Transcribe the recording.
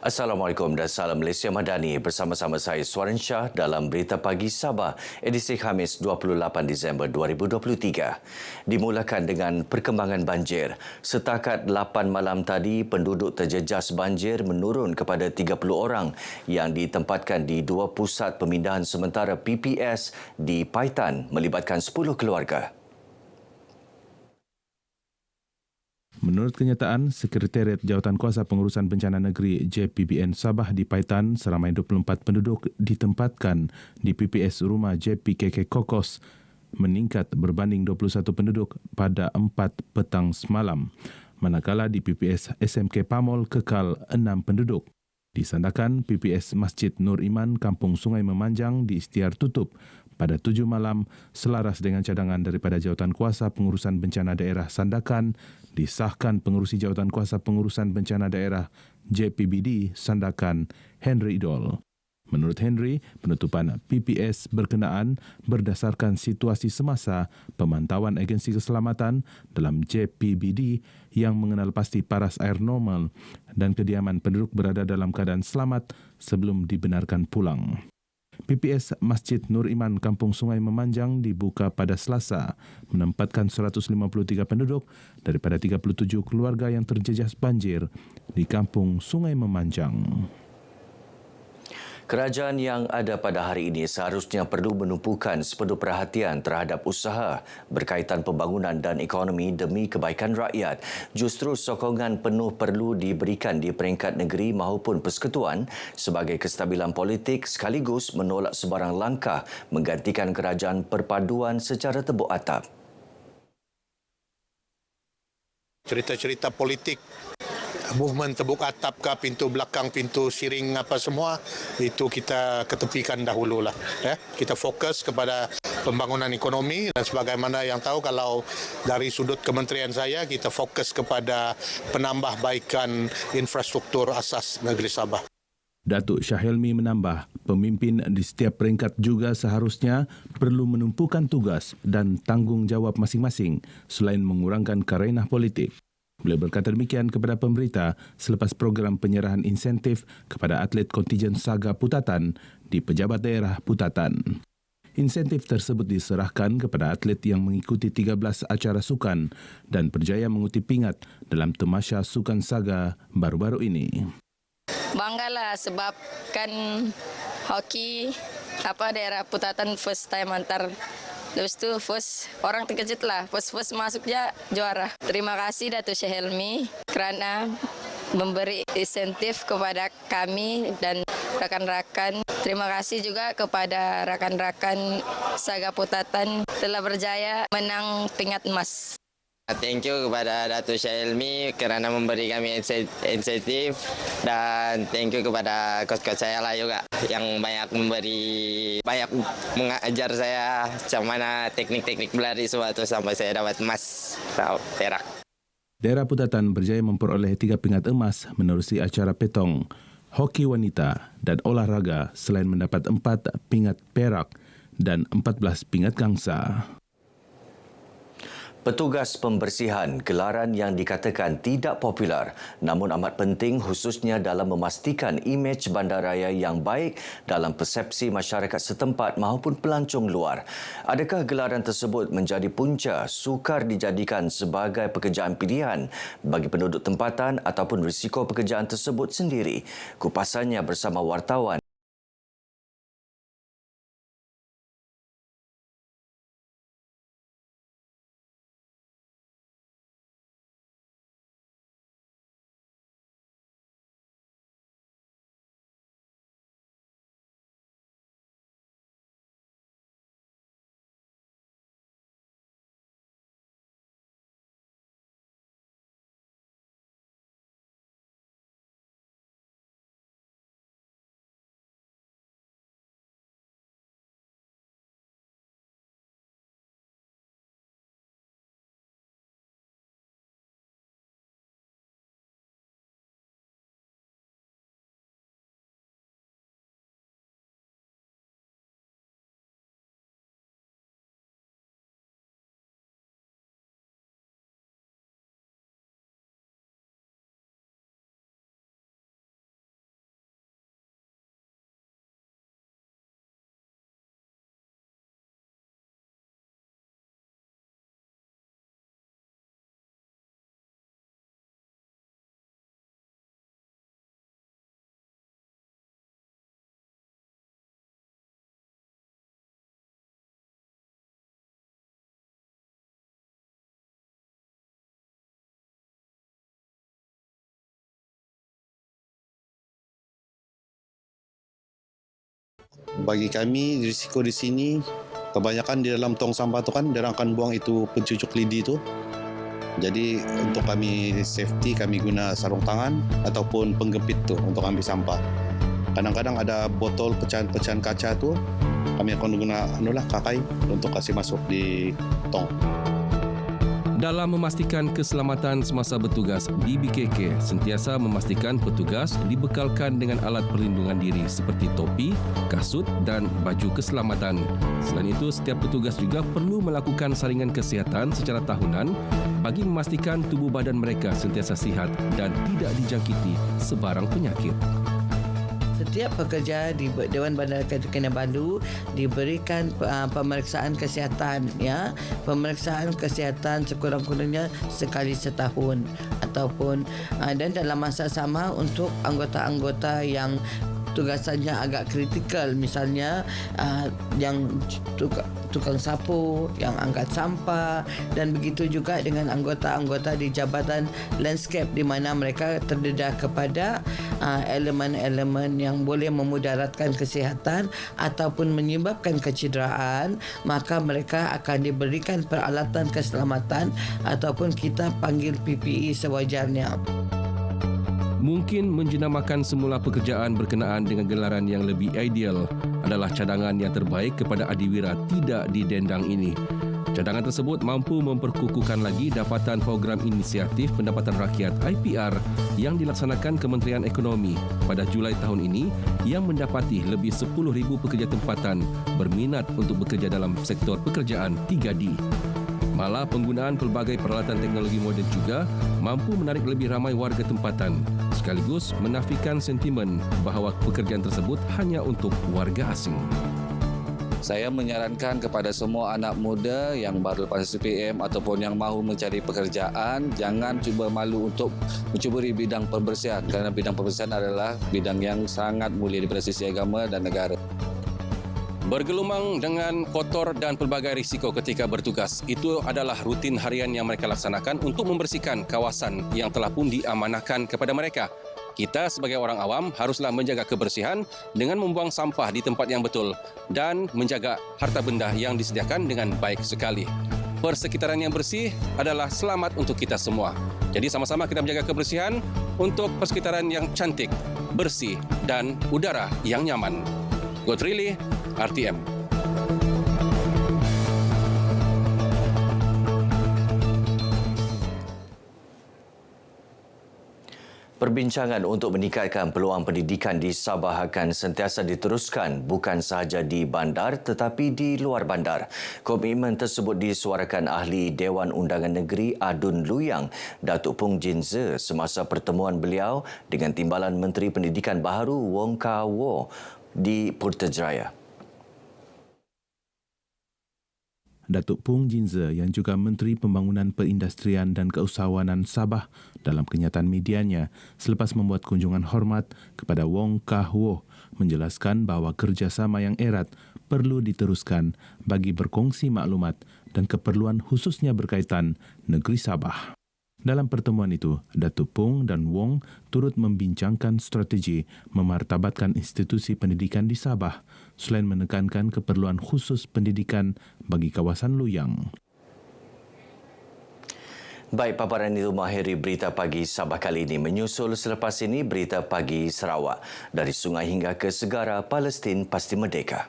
Assalamualaikum dan salam Malaysia Madani. Bersama-sama saya Suaran Shah dalam Berita Pagi Sabah, edisi Khamis 28 Disember 2023. Dimulakan dengan perkembangan banjir. Setakat 8 malam tadi, penduduk terjejas banjir menurun kepada 30 orang yang ditempatkan di dua pusat pemindahan sementara PPS di Paitan melibatkan 10 keluarga. Menurut kenyataan, Sekretariat Jawatankuasa Pengurusan Bencana Negeri JPBN Sabah di Paitan, seramai 24 penduduk ditempatkan di PPS Rumah JPKK Kokos meningkat berbanding 21 penduduk pada 4 petang semalam. Manakala di PPS SMK Pamol kekal 6 penduduk. Di Sandakan, PPS Masjid Nur Iman Kampung Sungai Memanjang diisytiar tutup pada 7 malam selaras dengan cadangan daripada Jawatankuasa Pengurusan Bencana Daerah Sandakan disahkan Pengerusi Jawatankuasa Pengurusan Bencana Daerah JPBD Sandakan Henry Idol. Menurut Henry, penutupan PPS berkenaan berdasarkan situasi semasa pemantauan agensi keselamatan dalam JPBD yang mengenal pasti paras air normal dan kediaman penduduk berada dalam keadaan selamat sebelum dibenarkan pulang. PPS Masjid Nur Iman Kampung Sungai Memanjang dibuka pada Selasa, menempatkan 153 penduduk daripada 37 keluarga yang terjejas banjir di Kampung Sungai Memanjang. Kerajaan yang ada pada hari ini seharusnya perlu menumpukan sepenuh perhatian terhadap usaha berkaitan pembangunan dan ekonomi demi kebaikan rakyat. Justru sokongan penuh perlu diberikan di peringkat negeri maupun persekutuan sebagai kestabilan politik sekaligus menolak sebarang langkah menggantikan kerajaan perpaduan secara tebuk atap. Cerita-cerita politik, movement tebuk atap ke pintu belakang, pintu siring apa semua, itu kita ketepikan dahululah. Kita fokus kepada pembangunan ekonomi dan sebagaimana yang tahu kalau dari sudut kementerian saya, kita fokus kepada penambahbaikan infrastruktur asas negeri Sabah. Datuk Shah Helmi menambah, pemimpin di setiap peringkat juga seharusnya perlu menumpukan tugas dan tanggungjawab masing-masing selain mengurangkan karenah politik. Beliau berkata demikian kepada pemberita selepas program penyerahan insentif kepada atlet kontingen Saga Putatan di Pejabat Daerah Putatan. Insentif tersebut diserahkan kepada atlet yang mengikuti 13 acara sukan dan berjaya mengutip pingat dalam Tamasya Sukan Saga baru-baru ini. Banggalah sebab kan hoki daerah Putatan first time antar. Lepas tu first orang terkejut lah, first masuk je juara. Terima kasih Datuk Syah Helmi kerana memberi insentif kepada kami dan rakan-rakan. Terima kasih juga kepada rakan-rakan Saga Putatan telah berjaya menang pingat emas. Thank you kepada Datuk Syah Helmi kerana memberi kami insentif dan thank you kepada coach-coach saya lah juga yang banyak mengajar saya macam mana teknik-teknik berlari semua tu sampai saya dapat emas perak. Daerah Putatan berjaya memperoleh 3 pingat emas menerusi acara petong, hoki wanita dan olahraga selain mendapat 4 pingat perak dan 14 pingat gangsa. Petugas pembersihan, gelaran yang dikatakan tidak popular namun amat penting khususnya dalam memastikan imej bandaraya yang baik dalam persepsi masyarakat setempat maupun pelancong luar. Adakah gelaran tersebut menjadi punca sukar dijadikan sebagai pekerjaan pilihan bagi penduduk tempatan ataupun risiko pekerjaan tersebut sendiri? Kupasannya bersama wartawan Bagi kami risiko di sini kebanyakan di dalam tong sampah tu kan dia akan buang itu pencucuk lidi tu. Jadi untuk kami safety kami guna sarung tangan ataupun penggempit tu untuk ambil sampah. Kadang-kadang ada botol pecahan-pecahan kaca tu kami akan guna kakai untuk kasih masuk di tong. Dalam memastikan keselamatan semasa bertugas, DBKK sentiasa memastikan petugas dibekalkan dengan alat perlindungan diri seperti topi, kasut dan baju keselamatan. Selain itu, setiap petugas juga perlu melakukan saringan kesihatan secara tahunan bagi memastikan tubuh badan mereka sentiasa sihat dan tidak dijangkiti sebarang penyakit. Setiap pekerja di Dewan Bandar Kinabalu diberikan pemeriksaan kesihatan, ya, pemeriksaan kesihatan sekurang-kurangnya sekali setahun ataupun dan dalam masa sama untuk anggota-anggota yang tugasannya agak kritikal, misalnya yang tukang sapu, yang angkat sampah, dan begitu juga dengan anggota-anggota di Jabatan Landscape di mana mereka terdedah kepada elemen-elemen yang boleh memudaratkan kesihatan ataupun menyebabkan kecederaan, maka mereka akan diberikan peralatan keselamatan ataupun kita panggil PPE sewajarnya. Mungkin menjenamakan semula pekerjaan berkenaan dengan gelaran yang lebih ideal adalah cadangan yang terbaik kepada adiwira tidak didendang ini. Cadangan tersebut mampu memperkukuhkan lagi dapatan program inisiatif pendapatan rakyat IPR yang dilaksanakan Kementerian Ekonomi pada Julai tahun ini yang mendapati lebih 10,000 pekerja tempatan berminat untuk bekerja dalam sektor pekerjaan 3D. Malah penggunaan pelbagai peralatan teknologi moden juga mampu menarik lebih ramai warga tempatan sekaligus menafikan sentimen bahawa pekerjaan tersebut hanya untuk warga asing. Saya menyarankan kepada semua anak muda yang baru lepas SPM ataupun yang mahu mencari pekerjaan, jangan cuba malu untuk mencuburi bidang pembersihan kerana bidang pembersihan adalah bidang yang sangat mulia daripada sisi agama dan negara. Bergelumang dengan kotor dan pelbagai risiko ketika bertugas. Itu adalah rutin harian yang mereka laksanakan untuk membersihkan kawasan yang telah pun diamanahkan kepada mereka. Kita sebagai orang awam haruslah menjaga kebersihan dengan membuang sampah di tempat yang betul dan menjaga harta benda yang disediakan dengan baik sekali. Persekitaran yang bersih adalah selamat untuk kita semua. Jadi sama-sama kita menjaga kebersihan untuk persekitaran yang cantik, bersih dan udara yang nyaman. Gotrili, RTM. Perbincangan untuk meningkatkan peluang pendidikan di Sabah akan sentiasa diteruskan bukan sahaja di bandar tetapi di luar bandar. Komitmen tersebut disuarakan ahli Dewan Undangan Negeri Adun Luyang, Datuk Pung Jin Ze semasa pertemuan beliau dengan Timbalan Menteri Pendidikan Baharu Wong Kah Woh di Putrajaya. Datuk Pung Jin Ze yang juga Menteri Pembangunan Perindustrian dan Keusahawanan Sabah dalam kenyataan medianya selepas membuat kunjungan hormat kepada Wong Kah Woh menjelaskan bahawa kerjasama yang erat perlu diteruskan bagi berkongsi maklumat dan keperluan khususnya berkaitan negeri Sabah. Dalam pertemuan itu, Datuk Pung dan Wong turut membincangkan strategi memartabatkan institusi pendidikan di Sabah selain menekankan keperluan khusus pendidikan bagi kawasan Luyang. Baik, paparan itu mengakhiri Berita Pagi Sabah kali ini. Menyusul selepas ini Berita Pagi Sarawak. Dari sungai hingga ke segara, Palestin pasti merdeka.